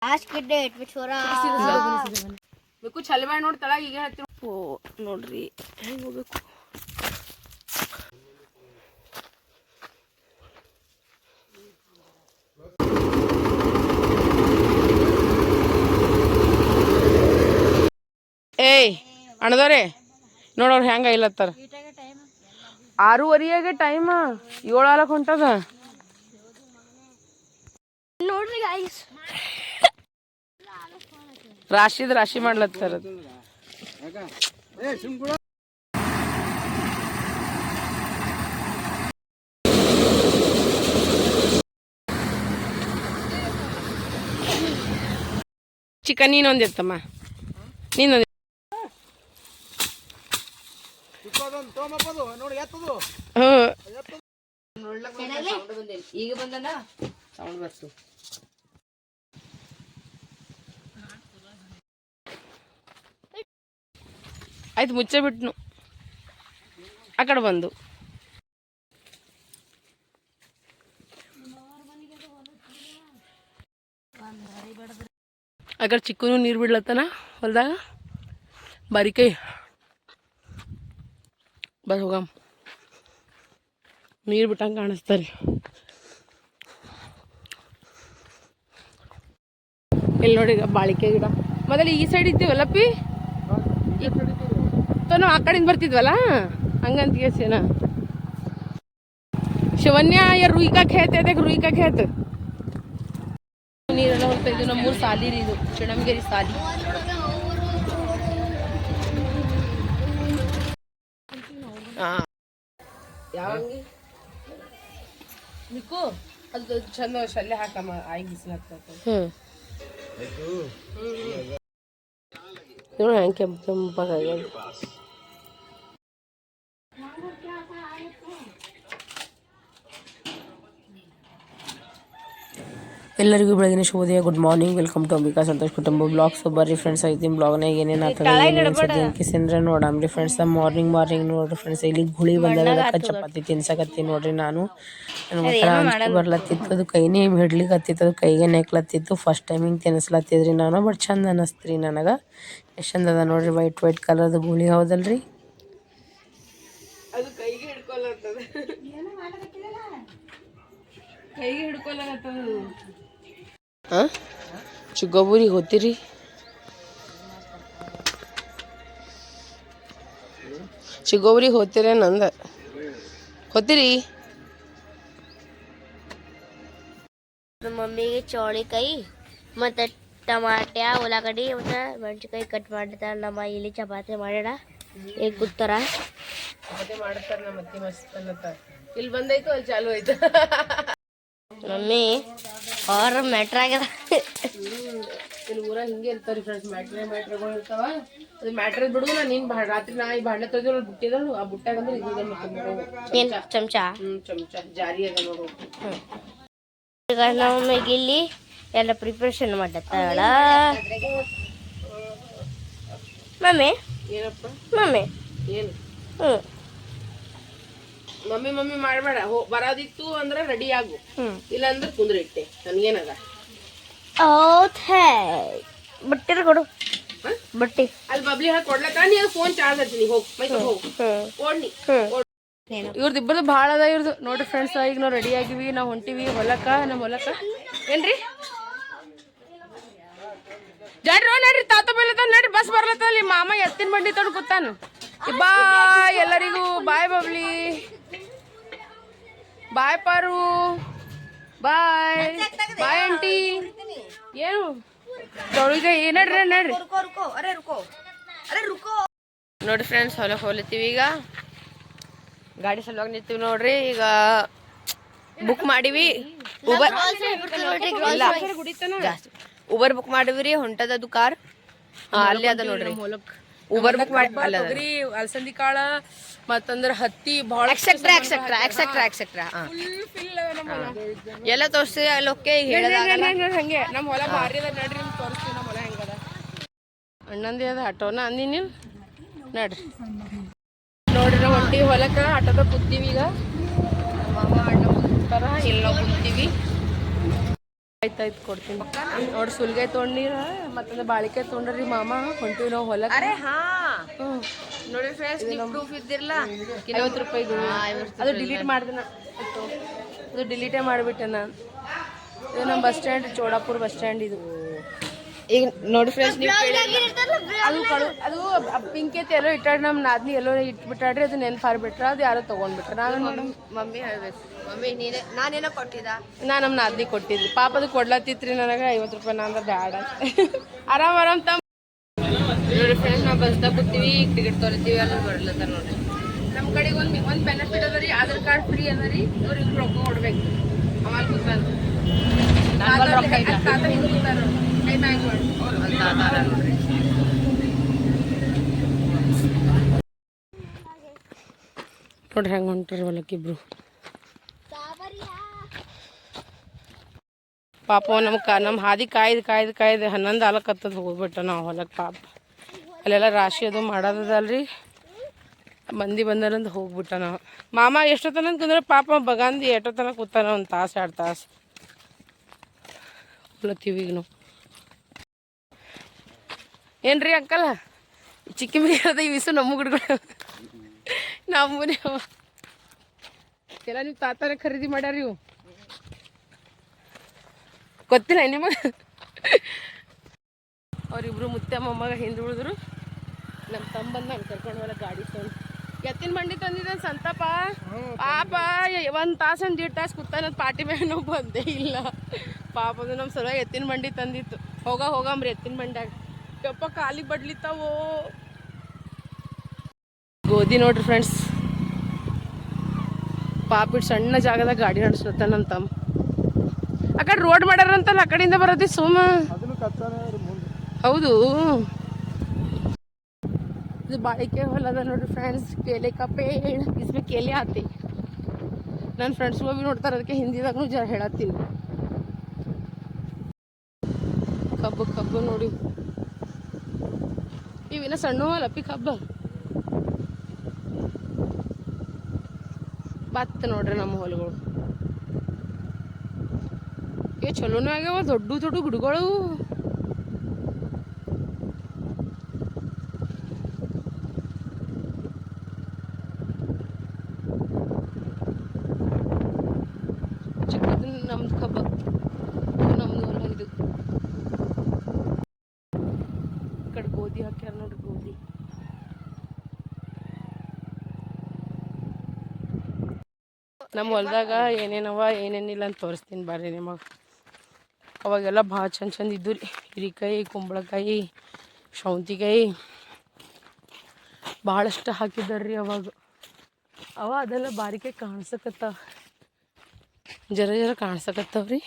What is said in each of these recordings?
आज के डेट में छोरा ಬೇಕು ಚಲವಾಣಿ ನೋಡಿ ತಳಗ ಈಗ ಹೇಳ್ತೀನಿ. ಓ ನೋಡ್ರಿ ಹೆಂಗೆ ಹೋಗ್ಬೇಕು. ಏಯ್ ಅಣ್ಣದವ್ರೆ ನೋಡವ್ರು ಹೆಂಗ ಇಲ್ಲತ್ತಾರ. 6:30 ಟೈಮ್ 7 ಹೊಂಟದ ನೋಡ್ರಿ ಗಾಯ್ಸ್. ರಾಶಿ ಮಾಡ್ಲತ್ತಾರ. ಚಿಕನ್ ನೀನೊಂದಿರ್ತಮ್ಮ ನೀನೊಂದು ಈಗ ಬಂದನ ಸೌಂಡ್ ಬರ್ತು. ಆಯ್ತು ಮುಚ್ಚೆ ಬಿಟ್ನು ಆ ಕಡೆ ಬಂದು. ಆ ಕಡೆ ಚಿಕ್ಕನು ನೀರು ಬಿಡ್ಲತ್ತನ ಹೊಲ್ದಾಗ ಬಾರಿಕೈ. ಬಸ್ ಹೋಗಮ್ ನೀರು ಬಿಟ್ಟಂಗೆ ಕಾಣಿಸ್ತಾರೆ. ಇಲ್ಲಿ ನೋಡಿ ಈಗ ಬಾಳಿಕೆ ಗಿಡ ಮೊದಲು ಈ ಸೈಡ್ ಇದ್ದೀವಲ್ಲಪ್ಪಿ, ನಾವು ಆ ಕಡೆಯಿಂದ ಬರ್ತಿದ್ವಲ್ಲ ಹಂಗಂತ ಕೇಸೇನ. ಶಿವನ್ಯ रुई का खेत है, देख रुई का खेत. ನೀರೆಲ್ಲ ಹೋಗ್ತಾ ಇದ್ವು. ನಮ್ಮೂರು ಸಾಲಿ ರೀ ಇದು, ಚಿಣಮಗೇರಿ ಸಾಲಿ. ಹಾಂ ಯಾವಂಗಿ ನಿಕ್ಕು ಅದು ಚಂದ ಶಲ್ಯ ಹಾಕಮ್ಮ ಆಯಿ ಬಿಸಿಲು ಹಾಕ್ತೈತೆ. ನೋಡಿ ಹೆಂಗೆ ಕೆಂಪಾಗ್ಯಾದ. ಎಲ್ಲರಿಗೂ ಬೆಳಗಿನ ಶುಭೋದಯ. Good morning. Welcome to Ambika Santosh Kutumba vlogs. ಬರ್ರಿ ಫ್ರೆಂಡ್ಸ್ ಐತಿ ಬ್ಲಾಗ್ನಾಗ ಏನೇನು ಆಗ್ತದೆ ಕಿಸಂದ್ರೆ ನೋಡಮ್ರಿ ಫ್ರೆಂಡ್ಸ್. ಮಾರ್ನಿಂಗ್ ನೋಡ್ರಿ ಫ್ರೆಂಡ್ಸ್, ಇಲ್ಲಿ ಗುಳಿ ಬಂದಾಗ ಚಪಾತಿ ತಿನ್ಸಕತ್ತೀನಿ ನೋಡ್ರಿ. ನಾನು ನನ್ನ ಹತ್ರ ಬರ್ಲತ್ತಿತ್ತು, ಅದು ಕೈನೇ ಹಿಡ್ಲಿಕ್ಕತ್ತಿತ್ತು, ಅದು ಕೈಗೆ ನೆಕ್ಲತ್ತಿತ್ತು. ಫಸ್ಟ್ ಟೈಮ್ ಹಿಂಗೆ ತಿನ್ನಿಸ್ಲತ್ತಿದ್ರಿ ನಾನು. ಬಟ್ ಚಂದ ಅನ್ನಿಸ್ತ್ರಿ ನನಗೆ. ಎಷ್ಟು ಚಂದ ಅದ ನೋಡ್ರಿ, ವೈಟ್ ಕಲರ್ದು ಗುಳಿ. ಹೌದಲ್ರಿ, ಅದು ಕೈಗೆ ಹಿಡ್ಕೊಳತ್ತದ, ಕೈಗೆ ಹಿಡ್ಕೊಳತ್ತದ. ಹಾಂ ಚಿಕ್ಕೋಬೂರಿಗೆ ಹೋಗ್ತೀರಿ? ಚಿಕ್ಕೋಬೂರಿಗೆ ಹೋಗ್ತೀರ ನಂದ ಹೋಗ್ತೀರಿ? ನಮ್ಮ ಮಮ್ಮಿಗೆ ಚೌಳಿಕಾಯಿ ಮತ್ತು ಟಮಾಟ್ಯ ಉಳ್ಳಾಗಡ್ಡಿ ಮತ್ತು ಮೆಣಸಿನ್ಕಾಯಿ ಕಟ್ ಮಾಡಿರ್ತಾರೆ. ನಮ್ಮ ಇಲ್ಲಿ ಚಪಾತಿ ಮಾಡ್ಯಾರ ಈಗ ಕೂತಾರ. ಚಪಾತಿ ಮಾಡ್ತಾರೆ ನಮ್ಮ ಅತ್ತಿ ಮಸ್ತ್ ಅನ್ನತ್ತಾರ. ಇಲ್ಲಿ ಬಂದೈತು ಅಲ್ಲಿ ಚಾಲು ಆಯ್ತು. ಮಮ್ಮಿ ಅವ್ರ ಮ್ಯಾಟ್ರ್ ಆಗ್ಯದ. ಇಲ್ಲಿ ಊರಾಗ ಹಿಂಗೆ ಇರ್ತಾವ್ರಿ ಫ್ರೆಂಡ್ಸ್, ಮ್ಯಾಟ್ರ್ಗಳು ಇರ್ತಾವ. ಅದು ಮ್ಯಾಟ್ರ್ ಬಿಡು. ನೀನು ರಾತ್ರಿ ನಾ ಈ ಬಾಂಡೆ ತೆಗೆದು ಬುಟ್ಟಿದಳು, ಆ ಬುಟ್ಟಾಗ ಅಂದ್ರೆ ಏನು ಚಮಚ ಚಮಚ ಜಾರಿ ಅದ ನೋಡು. ಈಗ ನಮ್ಮ ಮಮ್ಮಿಗೆ ಇಲ್ಲಿ ಎಲ್ಲ ಪ್ರಿಪ್ರೇಷನ್ ಮಾಡತ್ತಾಳ. ಮಮ್ಮಿ ಏನಪ್ಪ ಮಮ್ಮಿ ಏನು ಹ್ಞೂ ಮಮ್ಮಿ ಮಾಡಬೇಡ. ಬರೋದಿತ್ತು ಅಂದ್ರೆ ರೆಡಿ ಆಗು, ಇಲ್ಲಾಂದ್ರೆ ಕುಂದ್ರ ಇಟ್ಟೆ. ನನಗೇನದ ಬಟ್ಟೆ ಕೊಡು, ಬಟ್ಟೆ ಅಲ್ಲಿ ಬಬ್ಲಿ ಹಾಕಿ ಕೊಡ್ಲಕ್ಕ. ನೀ ಫೋನ್ ಚಾರ್ಜ್ ಹಚ್ಚಿನಿ, ಹೋಗಿ ಮೈಕ್ ಹೋಗಿ ಕೊಡ್ನಿ. ಇವ್ರದ್ದು ಇಬ್ಬರದು ಭಾಳ ಅದ ಇವ್ರದ್ದು ನೋಡ್ರಿ ಫ್ರೆಂಡ್ಸ್. ಈಗ ನಾವು ರೆಡಿ ಆಗಿವಿ, ನಾವು ಹೊಂಟಿವಿ ಹೊಲಕ್ಕ. ನಮ್ಮ ಹೊಲಕ್ಕ ಏನ್ರಿ ಜಾಡ್ರಿ ನೋಡ್ರಿ, ತಾತ ಬೈಲತ್ತ ನೋಡ್ರಿ, ಬಸ್ ಬರ್ಲತ್ತಲ್ಲಿ. ಮಾಮ ಎತ್ತಿನ ಬಂಡಿ ತೊಗೊಂಡು ಕೂತಾನು. ಬಾಯ್ ಎಲ್ಲರಿಗೂ, ಬಾಯ್ ಬಬ್ಲಿ, ಬಾಯ್ ಪಾರು, ಬಾಯ್ ಬಾಯ್ ಆಂಟಿ. ಏನು ತೊಳಿದೆ ನಡ್ರಿ ನಡ್ರಿ ನೋಡ್ರಿ ಫ್ರೆಂಡ್ಸ್, ಹೊಲಕ್ಕೆ ಹೋಗ್ಲತ್ತೀವಿ. ಈಗ ಗಾಡಿ ಸಲುವಾಗಿ ನಿಂತೀವಿ ನೋಡ್ರಿ. ಈಗ ಬುಕ್ ಮಾಡಿವಿ ಉಬರ್ ಬುಕ್ ಮಾಡಿವಿ ರೀ. ಹೊಂಟದದು ಕಾರ್ ಅಲ್ಲಿ ಅದ ನೋಡ್ರಿ. ಉಬರ್ ಬುಕ್ ಮಾಡಿ ಅಲಸಂದಿ ಕಾಳ ಮತ್ತಂದ್ರ ಹತ್ತಿ ಭಾಳ ಎಕ್ಸೆಟ್ರಾ ಎಲ್ಲ ತೋರಿಸಿ ಅಲ್ಲೋಕೆ ಹಂಗೆ. ನಮ್ಮ ಹೊಲ ಭಾರಿ ಅದ ನಡ್ರಿ, ತೋರಿಸ್ತೀವಿ ನಮ್ಮ ಹೊಲ ಹೆಂಗದ. ಅಣ್ಣಂದಿ ಅದ ಆಟೋನ ಅಂದಿ ನೀವು ನಡ್ರಿ. ನೋಡ್ರಿ ನಾವು ಹೊಂಟಿವಿ ಹೊಲಕ್ಕ. ಆಟೋದಾಗ ಕೂತೀವಿ. ಈಗ ಮಾಮ ಅಣ್ಣ ಕೂತಾರ, ಇಲ್ಲಿ ನಾವು ಕೂತೀವಿ. ಆಯ್ತಾಯ್ತು ಕೊಡ್ತೀನಿ ನೋಡಿ. ಸುಲ್ಗಾಯಿ ತೊಗೊಂಡಿರ ಮತ್ತೊಂದು ಬಾಳಿಕಾಯಿ ತೊಗೊಂಡ್ರಿ ಮಾಮ. ಹೊಂಟಿವಿ ನಾವು ಹೊಲಕ್ಕೆ. ಅರೆ ಹಾ ನೋಡಿ ಫ್ರೆಂಡ್ಸ್, ನೀವು ಪ್ರೂಫ್ ಇದ್ದಿರಲ್ಲ. 50 ರೂಪಾಯಿದು ಅದು ಡಿಲೀಟ್ ಮಾಡಿದೆ ನಾನು. ಅದು ಡಿಲೀಟೇ ಮಾಡಿಬಿಟ್ಟೆ ನಾನು. ಇದು ನಮ್ಮ ಬಸ್ ಸ್ಟ್ಯಾಂಡ್, ಚೋಡಾಪುರ ಬಸ್ ಸ್ಟ್ಯಾಂಡ್ ಇದು. ಈಗ ನೋಡಿ ಫ್ರೆಂಡ್ಸ್, ನೀವು ಅದು ಪಿಂಕ್ ಐತಿ ಎಲ್ಲೋ ಇಟ್ಟಾಡ್ರಿ. ನಮ್ಮ ನಾದ್ನಿ ಎಲ್ಲೋ ಇಟ್ಬಿಟ್ಟಾಡ್ರಿ. ಅದು ನೆನ್ಪು ಹಾರ್ಬಿಟ್ರ. ಅದು ಯಾರೋ ತೊಗೊಂಡ್ಬಿಟ್ರೆ. ನಾವೇನು ಮಾಡೋಣ? ಮಮ್ಮಿ ಹೇಳ್ಬೇಕು. ಮಮ್ಮಿ ನಾನೇನೋ ಕೊಟ್ಟಿದ್ದ. ನಾನು ನಮ್ಮ ನಾದ್ನಿ ಕೊಟ್ಟಿದ್ವಿ. ಪಾಪ ಅದು ಕೊಡ್ಲತ್ತಿತ್ರಿ ನನಗೆ 50 ರೂಪಾಯಿ. ನಾನು ಬ್ಯಾಡ ಆರಾಮ್ ತಮ್ಮ. ನೋಡಿ ಫ್ರೆಂಡ್ಸ್, ನಾವು ಬಸ್ದಾಗ ಕೂತೀವಿ, ಟಿಕೆಟ್ ತೊಗೊಳ್ತೀವಿ, ಅಲ್ಲಿ ಬರ್ಲತ್ತಾರ ನೋಡ್ರಿ. ನಮ್ಮ ಕಡೆಗೆ ಒಂದು ಬೆನಿಫಿಟ್ ಅದ ರೀ, ಆಧಾರ್ ಕಾರ್ಡ್ ಫ್ರೀ ಅದ ರೀ. ಇವ್ರಿಗೆ ರೊಕ್ಕ ಕೊಡ್ಬೇಕು. ಅವಾಗ ಕೂತಾರ ತಾತ ಹಿಂಗೆ ಕೂತಾರ. ಕೈ ಮ್ಯಾಂಗ್ ಮಾಡಿ ನೋಡ್ರಿ. ನೋಡ್ರಿ ಹೆಂಗೆ ಹೊಂಟ್ರಿ ಹೊಲಕ್ಕಿಬ್ರು. ಪಾಪ ನಮ್ಮ ಹಾದಿ ಕಾಯ್ದು 11 ಆಲಕ್ಕತ್ತದ ಹೋಗ್ಬಿಟ್ಟ ನಾವು ಹೊಲಕ್ಕೆ. ಪಾಪ ಅಲ್ಲೆಲ್ಲ ರಾಶಿ ಅದು ಮಾಡೋದಲ್ರಿ. ಮಂದಿ ಬಂದಾರಂತ ಹೋಗ್ಬಿಟ್ಟ ನಾವು. ಮಾಮ ಎಷ್ಟೊತ್ತನ ಕುಂದ್ರೆ ಪಾಪ ಬಗಂದು ಎಷ್ಟೊತ್ತನ ಕೂತಾನ. 1 ತಾಸು 2 ತಾಸು ಹೊಲತ್ತೀವಿ ಈಗ ನಾವು. ಏನ್ರಿ ಅಂಕಲ್, ಚಿಕ್ಕಿ ಮಿಕ್ಕದ ಇವಿಸು ನಮ್ಮ ಗಿಡಗಳು ನಮ್ಮನೆ ಎಲ್ಲ ನಿಮ್ಮ ತಾತನೇ ಖರೀದಿ ಮಾಡ್ಯಾರ. ಇವು ಗೊತ್ತಿಲ್ಲ ನಿಮಗೆ? ಅವರಿಬ್ರು ಮುತ್ತೆ ಮೊಮ್ಮಗ ಹಿಂದೆ ಉಳಿದ್ರು. ನಮ್ಮ ತಮ್ಮ ಬಂದು ನಾನು ಕರ್ಕೊಂಡು ಹೋಗಲ್ಲ ಗಾಡಿ ತಂದು. ಎತ್ತಿನ ಮಂಡಿ ತಂದಿದ್ದ ಸಂತಪ. ಪಾಪ 1 ತಾಸು 1.5 ತಾಸು ಕೂತಾನದು ಪಾಟಿ ಮ್ಯಾಗ. ನಾವು ಬಂದೇ ಇಲ್ಲ. ಪಾಪ ಅದು ನಮ್ಮ ಸಲುವಾಗಿ ಎತ್ತಿನ ಮಂಡಿ ತಂದಿತ್ತು. ಹೋಗಮ್ರಿ ಎತ್ತಿನ ಮಂಡ್ಯಾಗ. ಯಪ್ಪ ಕಾಲಿಗೆ ಬಡ್ಲಿತ್ತಾವೋ. ಗೋಧಿ ನೋಡ್ರಿ ಫ್ರೆಂಡ್ಸ್. ಪಾಪ ಇಟ್ಟು ಸಣ್ಣ ಜಾಗದಾಗ ಗಾಡಿ ನಡೆಸ್ಲತ್ತ ನಮ್ಮ ತಮ್ಮ. ಆ ಕಡೆ ರೋಡ್ ಮಾಡ್ಯಾರಂತಲ್ಲ, ಆ ಕಡೆಯಿಂದ ಬರೋದಿ ಸೋಮ. ಹೌದು, ಇದು ಬಾಳಿಕೆ ಹೊಲದ ನೋಡ್ರಿ ಫ್ರೆಂಡ್ಸ್. ಕೇಲೆ ಕಾ ಪೇಡ್, ಇಸ್ಮೆ ಕೇಲೆ ಆತಿ. ನನ್ನ ಫ್ರೆಂಡ್ಸ್ಗಳು ಭೀ ನೋಡ್ತಾರೆ, ಅದಕ್ಕೆ ಹಿಂದಿದಾಗೂ ಜರ ಹೇಳತ್ತೀನಿ. ಕಬ್ಬು ನೋಡಿ. ಇವಿನ ಸಣ್ಣ ಅಲ್ಲಪ್ಪಿ ಕಬ್ಬ. ಭತ್ತ ನೋಡ್ರಿ ನಮ್ಮ ಹೊಲಗಳು. ಚಲೋನೇ ಆಗ್ಯಾವ, ದೊಡ್ಡ ಗಿಡಗಳು. ಚಿಕ್ಕದು ನಮ್ದು ಕಬ್ಬ, ನಮ್ದು ಹೊಲ ಇದು. ಈ ಕಡೆ ಗೋಧಿ ಹಾಕ್ಯಾರ ನೋಡ್ರಿ, ಗೋಧಿ. ನಮ್ಮ ಹೊಲದಾಗ ಏನೇನವ ಏನೇನಿಲ್ಲ ಅಂತ ತೋರಿಸ್ತೀನಿ ಬರ್ರಿ ನಿಮಗೆ. ಅವಾಗೆಲ್ಲ ಭಾಳ ಚಂದ ಇದ್ದು ರೀ. ಹೀರಿಕಾಯಿ, ಕುಂಬಳಕಾಯಿ, ಸೌಂತಿಕಾಯಿ ಭಾಳಷ್ಟು ಹಾಕಿದ್ದಾರ್ರಿ ಅವಾಗ. ಅದೆಲ್ಲ ಬಾರಿಕೆ ಕಾಣಿಸಕತ್ತಾವ, ಜರ ಕಾಣಿಸಕತ್ತಾವ್ರಿ.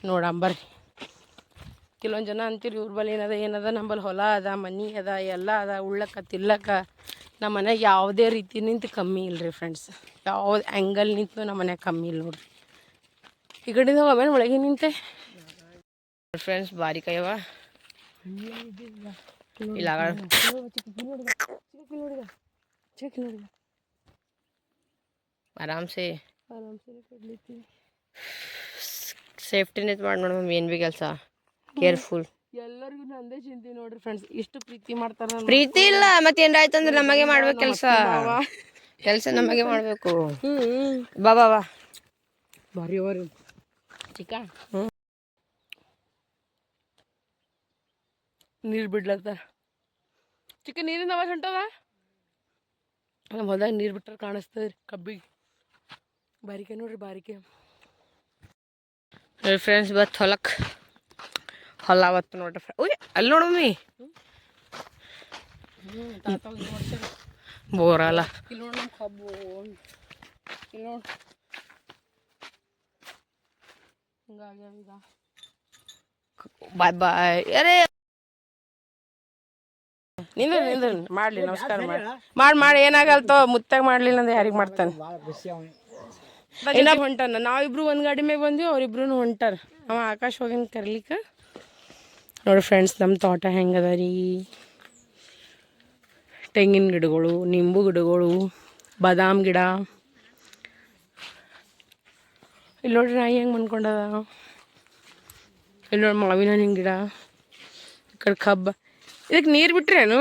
ನೋಡಂಬರ್ರಿ. ಕೆಲವೊಂದು ಜನ ಅಂತೀರಿ ಇವ್ರ ಬಳಿ ಏನದ ನಂಬಲ್ಲಿ ಹೊಲ ಅದ, ಮನೆ ಅದ, ಎಲ್ಲ ಅದ, ಉಳ್ಳಕ್ಕ ತಿಲ್ಲಕ್ಕ. ನಮ್ಮ ಮನೆಗೆ ಯಾವುದೇ ರೀತಿ ನಿಂತು ಕಮ್ಮಿ ಇಲ್ಲರಿ ಫ್ರೆಂಡ್ಸ್. ಯಾವ್ದು ಆ್ಯಂಗಲ್ ನಿಂತು ನಮ್ಮ ಮನ್ಯಾಗ ಕಮ್ಮಿ ಇಲ್ಲ ನೋಡ್ರಿ. ಈ ಕಡೆಯಿಂದ ಆಮೇಲೆ ಒಳಗೆ ನಿಂತೆ ಫ್ರೆಂಡ್ಸ್. ಬಾರಿಕಾಯವ ಇಲ್ಲ ಆರಾಮ್ಸೆ ಸೇಫ್ಟಿನೇ ಮಾಡಿ ನೋಡ ಮಮ್ಮಿ. ಏನು ಭೀ ಕೆಲಸ ಕೇರ್ಫುಲ್. ಎಲ್ಲರಿಗೂ ನಂದೇ ಚಿಂತೆ ನೋಡ್ರಿ ಫ್ರೆಂಡ್ಸ್. ಇಷ್ಟು ಪ್ರೀತಿ ಮಾಡ್ತಾರ. ಪ್ರೀತಿ ಇಲ್ಲ ಮತ್ತೆ ಏನಾಯ್ತು ಅಂದ್ರೆ ನಮಗೆ ಮಾಡ್ಬೇಕು ಕೆಲಸ ನಮಗೆ ಮಾಡಬೇಕು. ಬಾ ಬಾರಿ ಚಿಕ್ಕ ನೀರು ಬಿಡ್ಲತ್ತಾರ. ಚಿಕ್ಕ ನೀರಿಂದ ಅವಾಜ್ ಹೊಂಟದ. ನಮ್ಮ ಹೊಲದಾಗ ನೀರು ಬಿಟ್ರೆ ಕಾಣಿಸ್ತದ್ರಿ ಕಬ್ಬಿಗೆ. ಬಾರಿಕೆ ನೋಡ್ರಿ, ಬಾರಿಕೆ ಫ್ರೆಂಡ್ಸ್. ಬತ್ ಹೊಲ ಬತ್ತು ನೋಡ್ರಿ. ಅಲ್ಲಿ ನೋಡಮ್ಮಿ ಬೋರಲ್ಲ. ಇಲ್ಲಿ ನೋಡಿ ನಮ್ಮ ಕಬ್ಬು. ಇಲ್ಲಿ ನೋಡಿ ಹಿಂಗಾಗ್ಯಾವ. ಬಾಯ್. ಅರೇ ನಿಂದ್ರ ಮಾಡ್ಲಿ. ನಮಸ್ಕಾರ ಮಾಡಿ ಏನಾಗಲ್ತೋ. ಮುತ್ತಾಗ ಮಾಡ್ಲಿಲ್ಲ ಅಂದ್ರೆ ಯಾರಿಗೆ ಮಾಡ್ತಾನೆ. ಇನ್ನೊಬ್ಬ ಹೊಂಟಾನ. ನಾವಿಬ್ರು ಒಂದು ಗಾಡಿ ಮೇಲೆ ಬಂದ್ವಿ, ಅವ್ರಿಬ್ರು ಹೊಂಟಾರ. ಅವ ಆಕಾಶ್ ಹೋಗಿನ ಕರ್ಲಿಕ್ಕೆ. ನೋಡಿ ಫ್ರೆಂಡ್ಸ್, ನಮ್ಮ ತೋಟ ಹೆಂಗದ ರೀ. ತೆಂಗಿನ ಗಿಡಗಳು, ನಿಂಬು ಗಿಡಗಳು, ಬಾದಾಮ್ ಗಿಡ. ಇಲ್ಲಿ ನೋಡ್ರಿ ನಾಯಿ ಹೆಂಗೆ ಮನ್ಕೊಂಡದ. ಇಲ್ಲಿ ನೋಡಿ ಮಾವಿನ ಹಣ್ಣಿನ ಗಿಡ, ಈ ಕಡೆ ಕಬ್ಬ. ಇದಕ್ಕೆ ನೀರು ಬಿಟ್ರೇನು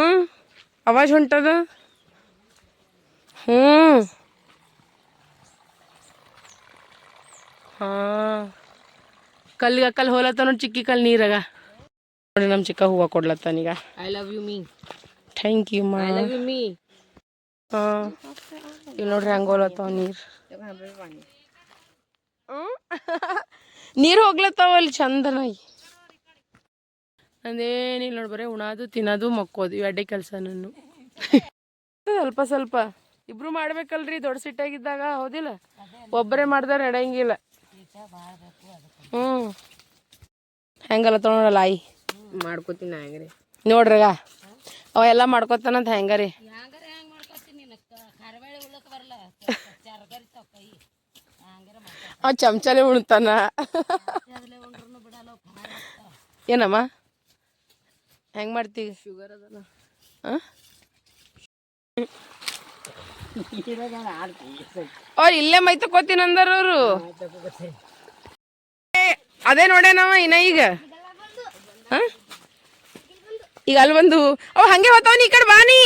ಅವಾಜ್ ಹೊಂಟದ? ಹ್ಞೂ ಹಾಂ, ಕಲ್ಲು ಹೋಲತ್ತ ನೋಡಿ, ಚಿಕ್ಕಿ ಕಲ್ಲು ನೀರಾಗ ನೋಡಿ. ನಮ್ಮ ಚಿಕ್ಕ ಹೂವು ಕೊಡ್ಲತ್ತಾನೀಗ. ಐ ಲವ್ ಯು ಮೀ. ಥ್ಯಾಂಕ್ ಯು ಮಾ. ಐ ಲವ್ ಯು ಮೀ. ಹಾಂ, ಇಲ್ಲಿ ನೋಡ್ರಿ ಹಂಗೆ ಹೋಲತ್ತಾವ ನೀರು. ನೀರು ಹೋಗ್ಲತ್ತಾವ ಅಲ್ಲಿ ಚಂದನಾಗಿ. ಅಂದೇನಿಲ್ಲ ನೋಡಿ, ಬರೀ ಉಣಾದು ತಿನ್ನೋದು ಮಕ್ಕೋದು ಇವೆಡ್ಡೆ ಕೆಲಸ ನಾನು. ಸ್ವಲ್ಪ ಸ್ವಲ್ಪ ಇಬ್ರು ಮಾಡ್ಬೇಕಲ್ರಿ, ದೊಡ್ಡ ಸಿಟ್ಟಾಗಿದ್ದಾಗ. ಹೌದಿಲ್ಲ? ಒಬ್ಬರೇ ಮಾಡಿದ್ರೆ ನಡೆಯಂಗಿಲ್ಲ. ಹ್ಞೂ ಹೆಂಗಲ್ಲ ತೊಗೊಳಲ್ಲ ಆಯಿ ಮಾಡ್ಕೋತೀನಿ ಹೆಂಗ್ರಿ ನೋಡ್ರಿಗ ಅವ ಎಲ್ಲ ಮಾಡ್ಕೊತಾನಂತ ಹೆಂಗಾರಿ. ಅವ ಚಮಚಲೆ ಉಣ್ತಾನ. ಏನಮ್ಮ ಹೆಂಗೆ ಮಾಡ್ತೀವಿ? ಶುಗರ್ ಅದಲ್ಲ. ಹಾಂ, ಅವ್ರು ಇಲ್ಲೇ ಮೈ ತಕೋತೀನಿ ಅಂದಾರ ಅವರು. ಅದೇ ನೋಡೇ ನಾವ ಇನ್ನ ಈಗ. ಹಾಂ, ಈಗ ಅಲ್ಲಿ ಬಂದು ಅವ್ ಹಂಗೆ ಹೋತಾವ. ಈ ಕಡೆ ಬಾನಿ.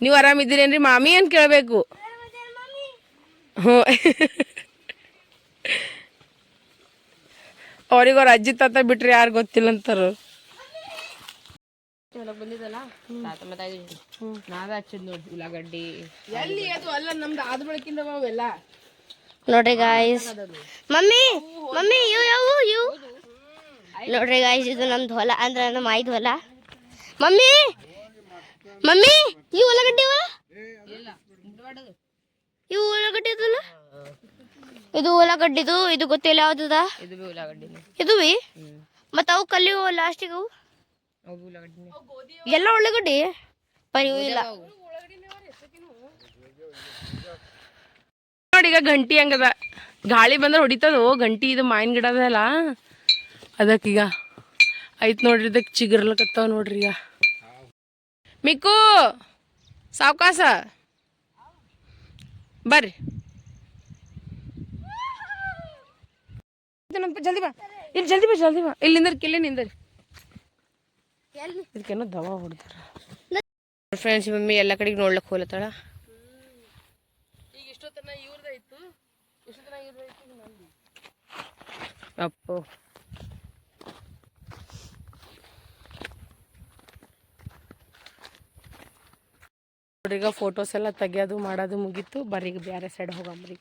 ನೀವು ಆರಾಮಿದ್ದೀರೇನ್ರಿ ಮಾಮಿ ಅಂತ ಕೇಳಬೇಕು. ಹ್ಞೂ, ಅವ್ರಿಗೆ ಅವ್ರ ಅಜ್ಜಿ ತಾತ ಬಿಟ್ರಿ ಯಾರು ಗೊತ್ತಿಲ್ಲ ಅಂತಾರ. ಬಂದಿದ್ದಲ್ಲ ನಾವೇ ಹಚ್ಚಿದ್ ನೋಡಿ ಉಳ್ಳಾಗಡ್ಡಿ. ಎಲ್ಲಿ ಅದು ಅಲ್ಲ, ನಮ್ದು ಆದ ಬೆಳಕಿಂದ ಅವೆಲ್ಲ ನೋಡ್ರಿ ಗಾಯ್ಸ್. ಮಮ್ಮಿ ಮಮ್ಮಿ ಇವು ನೋಡ್ರಿ ಗಾಯ್ಸ್, ಇದು ನಮ್ದು ಹೊಲ, ಅಂದ್ರೆ ನಮ್ಮ ಆಯ್ದು ಹೊಲ. ಮಮ್ಮಿ ಮಮ್ಮಿ ಇವು ಉಳ್ಳಾಗಡ್ಡಿ, ಇವು ಉಳ್ಳಾಗಡ್ಡಿ ಇದಲ್ಲ, ಇದು ಉಳ್ಳಾಗಡ್ಡಿದು. ಇದು ಗೊತ್ತಿಲ್ಲ ಯಾವ್ದದ ಇದು ಬಿ. ಮತ್ತು ಅವು ಕಲ್ಲಿವು ಲಾಸ್ಟಿಗೆ ಅವು ಎಲ್ಲ ಉಳ್ಳಾಗಡ್ಡಿ ಪರಿ ಇಲ್ಲ ನೋಡಿ. ಈಗ ಗಂಟಿ ಹಂಗದ, ಗಾಳಿ ಬಂದ್ರೆ ಹೊಡಿತದ ಗಂಟಿ. ಇದು ಮಾವಿನ ಗಿಡ ಅದಲ್ಲ, ಅದಕ್ಕೀಗ ಐತ್ ನೋಡ್ರಿ. ಇದಕ್ಕೆ ಚಿಗುರ್ಲಕತ್ತಾವ ನೋಡ್ರಿ. ಈಗ ಮಿಕ್ಕು ಸಾವ್ಕಾಸ ಬರ್ರಿ, ಜಲ್ದಿ ಬಾ. ಇಲ್ಲಿ ಜಲ್ದಿ ಬಾ, ಜಲ್ದಿ ಬಾ. ಇಲ್ಲಿ ನಿಂದರ್, ಕಿಲ್ಲಿ ನಿಂದರಿ. ಇದಕ್ಕೇನೋ ದವಾ ಹೊಡ್ದಾರ. ಫ್ರೆಂಡ್ಸ್, ಮಮ್ಮಿ ಎಲ್ಲ ಕಡೆಗೆ ನೋಡ್ಲಕ್ಕೆ ಹೋಲತ್ತಾಳ. ಈಗ ಇಷ್ಟೊತ್ತನ ಇವ್ರದಾಯ್ತು, ಇಷ್ಟೊತ್ತನ ಇವ್ರದಾಯ್ತು. ಅಪ್ಪೋ, ಈಗ ಫೋಟೋಸ್ ಎಲ್ಲ ತೆಗಿಯೋದು ಮಾಡೋದು ಮುಗೀತು. ಬರ್ರಿ ಈಗ ಬೇರೆ ಸೈಡ್ ಹೋಗಂಬ್ರಿ.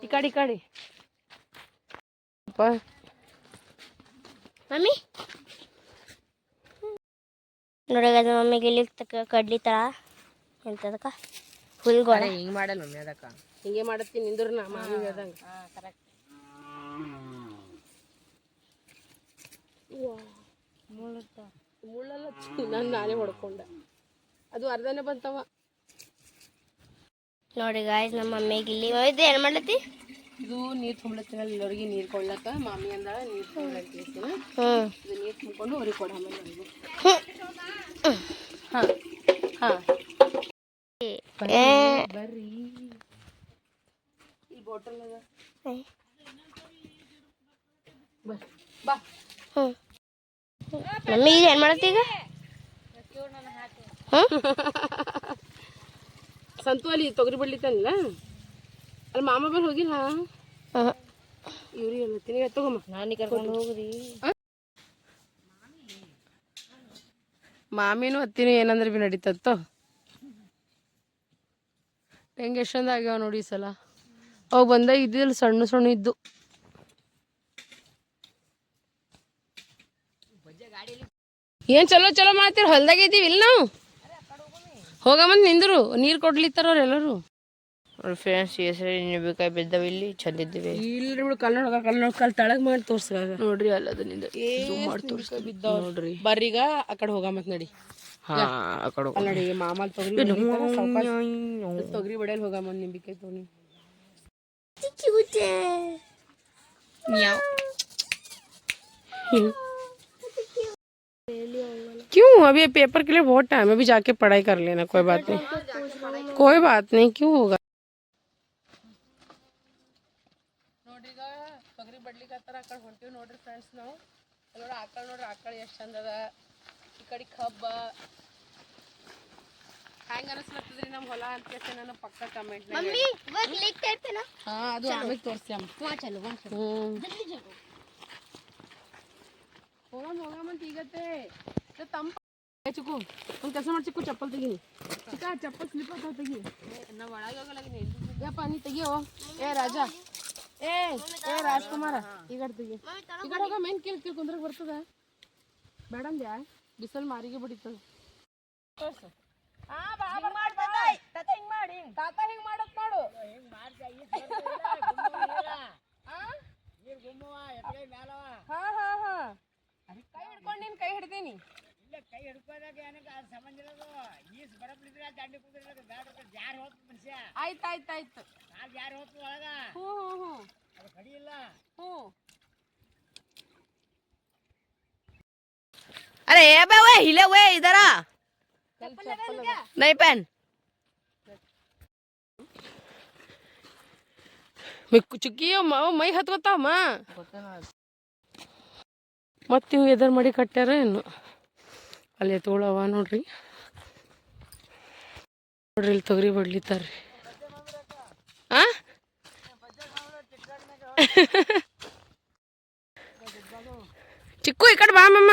ಈ ಕಡೆ ಈ ಕಡೆ ಮಮ್ಮಿ ನೋಡಾಗ ಮಮ್ಮಿಗೆ ಇಲ್ಲಿ ಕಡ್ಲಿ ತರ ಎಂತದಕ್ಕ ಹುಲ್ಗೋಳ ಹಿಂಗೆ ಮಾಡಲ್ಲ ಮಮ್ಮಿ. ಅದಕ್ಕೆ ಹಿಂಗೆ ಮಾಡತ್ತೀನಿ ನಿಂದ್ರ ನಾ ಮಾಮಿ ಹೇಳ್ದಂಗೆ. ಕರೆಕ್ಟ್. ಮುಳ್ಳೆಲ್ಲ ನಾನು ನಾನೇ ಹೊಡ್ಕೊಂಡೆ, ಅದು ಅರ್ಧನೇ ಬಂತವ. ನೋಡಿ ಗಾಯ್ಸ್, ನಮ್ಮ ಮಮ್ಮಿಗೆ ಇಲ್ಲಿ ಇದು ಏನು ಮಾಡ್ಲತ್ತಿ? ಇದು ನೀರು ತುಂಬಲತ್ತೀನಿ, ಎಲ್ಲರಿಗೆ ನೀರು ಕೊಡ್ಲಕ್ಕ. ಮಾಮಿ ಅಂದಾಳ ನೀರು ತುಂಬಲತ್ತೀನಿ. ಇದು ನೀರು ತುಂಬಿಕೊಂಡು ಅವ್ರಿಗೆ ಕೊಡ. ಹಾಂ ಹಾಂ ಬರ್ರಿ. ಈ ಬಾಟಲ್ ಅದ ಬಾ. ಮಮ್ಮಿ ಇದು ಏನು ಮಾಡತ್ತಿ ಈಗ? ಸಂತು ಅಲ್ಲಿ ತೊಗರಿ ಬಡ್ಲಿತ್ತಾನಿಲ್ಲ ಅಲ್ಲಿ ಮಾಮ ಬಲ್ಲಿ ಹೋಗಿಲ್ಲ. ಇವ್ರಿಗೆ ಹೇಳ್ತೀನಿ ತಗೊಮ್ಮ, ನಾನು ಕರ್ಕೊಂಡು ಹೋಗ್ರಿ. ಮಾಮಿನೂ ಹತ್ತಿನೂ ಏನಂದ್ರೆ ಭೀ ನಡೀತತ್ತೋ. ಹೆಂಗೆ ಎಷ್ಟೊಂದು ಆಗ್ಯಾವ ನೋಡಿ ಈ ಸಲ. ಅವು ಬಂದಾಗ ಇದ್ದಿಲ್ಲ, ಸಣ್ಣ ಸಣ್ಣ ಇದ್ದು. ಏನು ಚಲೋ ಚಲೋ ಮಾಡ್ತೀರಿ, ಹೊಲ್ದಾಗ ಇದ್ದೀವಿ ಇಲ್ಲ ನಾವು. ಹೋಗಮ್ಮಂತ ನಿಂದರು, ನೀರು ಕೊಡ್ಲಿತ್ತಾರ ಅವ್ರು ಎಲ್ಲರೂ. ನೋಡಿ ಫ್ರೆಂಡ್ಸ್, ಹೆಸರು ಬೇಕಾಗಿ ಬಿದ್ದಾವ. ಇಲ್ಲಿ ಚಂದಿದ್ದೀವಿ. ಇಲ್ರಿ ಬಿಡು, ಕಲ್ಲು ನೋಡ, ಕಲ್ಲು ನೋಡಿ, ಕಲ್ಲು ತಳಗ್ ಮಾಡಿ ತೋರ್ಸ್ರಾಗ ನೋಡ್ರಿ. ಅಲ್ಲದ ನಿಂದ ಮಾಡಿ ತೋರ್ಸ ಬಿದ್ದಾವ ನೋಡ್ರಿ. ಬರ್ರೀಗ ಆ ಕಡೆ ಹೋಗಮ್ಮತ್ ನಡಿ. ಹಾ, ಆ ಕಡೆ ಹೋಗ ನೋಡಿ. ಮಾಮಲ್ ತೊಗರಿ ತೊಗರಿ ಬಡಿಯಲ್ಲಿ ಹೋಗಮ್ಮ. ನಿಂಬಿಕಾಯಿ ತೊಗೊಂಡು क्यों? अभी पेपर के लिए बहुत टाइम है, अभी जाके पढ़ाई कर लेना. कोई बात नहीं, कोई बात नहीं. क्यों होगा? ನೋಡ್ರಿ ಈಗ ತೊಗರಿ ಬಡ್ಲಿಕ್ಕೆ ಹತ್ತಾರ ಆ ಕಡೆ ಹೊಂಟಿವಿ ನೋಡ್ರಿ ಫ್ರೆಂಡ್ಸ್ ನಾವು. ನೋಡ್ರಿ ಆಕಳ ಎಷ್ಟು ಚಂದ ಅದ. ಈ ಕಡೆ ಕಬ್ಬ ಹೆಂಗ ಅನಿಸ್ಲತ್ತದ್ರಿ ನಮ್ಮ ಹೊಲ ಅಂತ ನನ್ನ ಪಕ್ಕ ಕಮೆಂಟ್. ಹಾ ಅದು ಆಮೇಲೆ ತೋರಿಸ್ತೀವಿ. ಹೋಗಮಂತ ಈಗತ್ತೆ ತಂಪ. ಚಿಕ್ಕು ಒಂದು ಕೆಲಸ ಮಾಡಿ ಚಿಕ್ಕು, ಚಪ್ಪಲ್ ತೆಗೀನಿ. ಚಿಕ್ಕ ಚಪ್ಪಲ್ ಸ್ಲಿಪ್ ಆಗ್ತಾವ, ತೆಗಿ. ನಾವು ಒಳಗೆ ಹೋಗಲಾಗಿನಿ. ಯಪ್ಪ ನೀ ತೆಗಿಯೋ. ಏ ರಾಜ, ಏ ರಾಜ್ಕುಮಾರ, ಈ ಕಡೆ ತೆಗಿ. ಈ ಕಡೆ ಹೋಗ. ಮೇನ್ ಕೇಳಿ ಕುಂದ್ರಕ್ಕೆ ಬರ್ತದ? ಬೇಡ ಅಂದ್ಯಾ? ಬಿಸಿಲು ಮಾರಿಗೆ ಬಿಡಿತದ. ತೋರ್ಸು. ತಾತ ಹಿಂಗ್ ಮಾಡತ್ ನೋಡು. ಕೈ ಹಿಡ್ಕೊಂಡು ನೀನ್ ಕೈ ಹಿಡ್ತೀನಿ. ಕೈ ಹಿಡ್ಕೋದಾಗ ಏನಕ್ಕೆ ಅದು ಸಂಬಂಧ ಇರೋದು. ಈಸ್ ಬರಪ್ಲಿದ್ರೆ ದಂಡಿ ಕುಂದ್ರಿಲ್ಲ ಬ್ಯಾಡ ಜಾರಿ ಹೋಗ್ತು ಮನುಷ್ಯ. ಆಯ್ತು ಕಾಲು ಜಾರಿ ಹೋಗ್ತು ಒಳಗ. ಹ್ಞೂ ಅದು ಕಡಿ ಇಲ್ಲ. अरे ये बे वे हिले हुए इधर आ नहीं पहन ಚುಕ್ಕಿಯೋ ಮೈ ಹತ್ಕೋತಾವಮ್ಮ. ಮತ್ತೆ ಇವು ಎದರ್ ಮಾಡಿ ಕಟ್ಟ್ಯಾರ ಏನು? ಅಲ್ಲಿ ಎತ್ಕೊಳವ ನೋಡ್ರಿ. ನೋಡ್ರಿ ಇಲ್ಲಿ ತೊಗರಿ ಬಡ್ಲಿತಾರ್ರಿ. ಚಿಕ್ಕು ಈ ಕಡೆ ಬಾ ಮಮ್ಮ.